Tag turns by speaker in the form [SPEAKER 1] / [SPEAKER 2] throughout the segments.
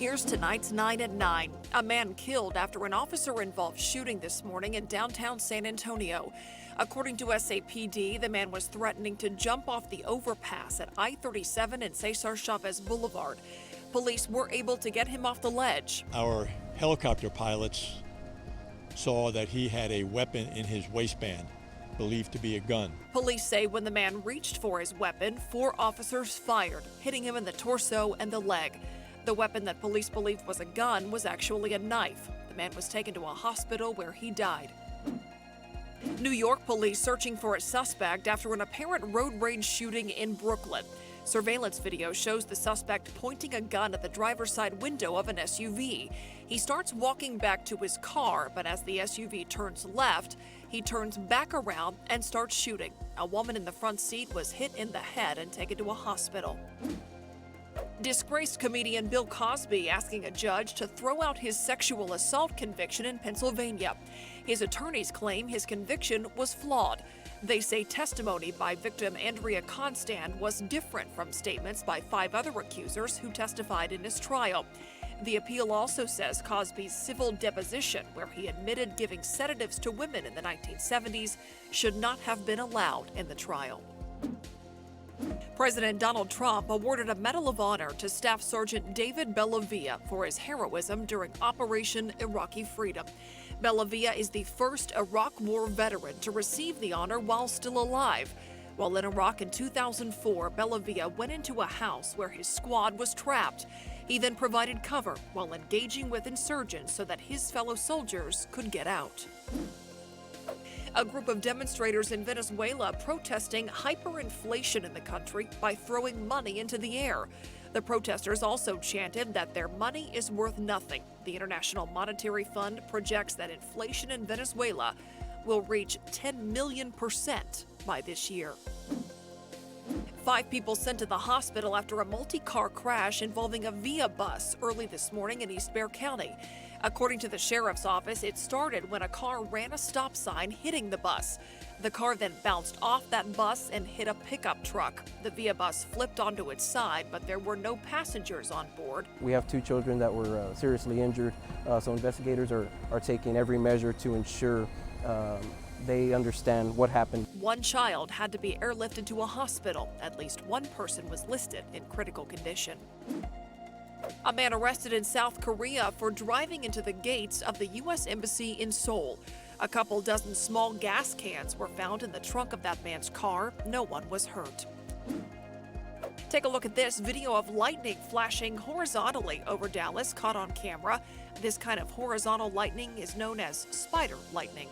[SPEAKER 1] Here's tonight's 9 at 9. A man killed after an officer-involved shooting this morning in downtown San Antonio. According to SAPD, the man was threatening to jump off the overpass at I-37 and Cesar Chavez Boulevard. Police were able to get him off the ledge.
[SPEAKER 2] Our helicopter pilots saw that he had a weapon in his waistband, believed to be a gun.
[SPEAKER 1] Police say when the man reached for his weapon, 4 officers fired, hitting him in the torso and the leg. The weapon that police believed was a gun was actually a knife. The man was taken to a hospital where he died. New York police searching for a suspect after an apparent road rage shooting in Brooklyn. Surveillance video shows the suspect pointing a gun at the driver's side window of an SUV. He starts walking back to his car, but as the SUV turns left, he turns back around and starts shooting. A woman in the front seat was hit in the head and taken to a hospital. Disgraced comedian Bill Cosby asking a judge to throw out his sexual assault conviction in Pennsylvania. His attorneys claim his conviction was flawed. They say testimony by victim Andrea Constand was different from statements by 5 other accusers who testified in his trial. The appeal also says Cosby's civil deposition, where he admitted giving sedatives to women in the 1970s, should not have been allowed in the trial. President Donald Trump awarded a Medal of Honor to Staff Sergeant David Bellavia for his heroism during Operation Iraqi Freedom. Bellavia is the first Iraq War veteran to receive the honor while still alive. While in Iraq in 2004, Bellavia went into a house where his squad was trapped. He then provided cover while engaging with insurgents so that his fellow soldiers could get out. A group of demonstrators in Venezuela protesting hyperinflation in the country by throwing money into the air. The protesters also chanted that their money is worth nothing. The International Monetary Fund projects that inflation in Venezuela will reach 10 million% by this year. 5 people sent to the hospital after a multi-car crash involving a Via bus early this morning in East Bexar County. According to the sheriff's office, it started when a car ran a stop sign hitting the bus. The car then bounced off that bus and hit a pickup truck. The Via bus flipped onto its side, but there were no passengers on board.
[SPEAKER 3] We have 2 children that were seriously injured, so investigators are taking every measure to ensure they understand what happened.
[SPEAKER 1] 1 child had to be airlifted to a hospital. At least 1 person was listed in critical condition. A man arrested in South Korea for driving into the gates of the U.S. Embassy in Seoul. A couple dozen small gas cans were found in the trunk of that man's car. No one was hurt. Take a look at this video of lightning flashing horizontally over Dallas, caught on camera. This kind of horizontal lightning is known as spider lightning.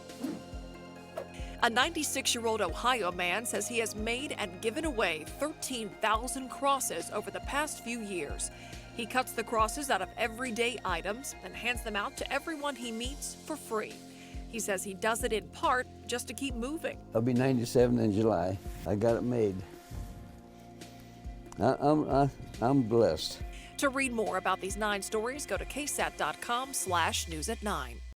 [SPEAKER 1] A 96-year-old Ohio man says he has made and given away 13,000 crosses over the past few years. He cuts the crosses out of everyday items and hands them out to everyone he meets for free. He says he does it in part just to keep moving.
[SPEAKER 4] I'll be 97 in July. I got it made. I'm blessed.
[SPEAKER 1] To read more about these 9 stories, go to ksat.com/news at 9.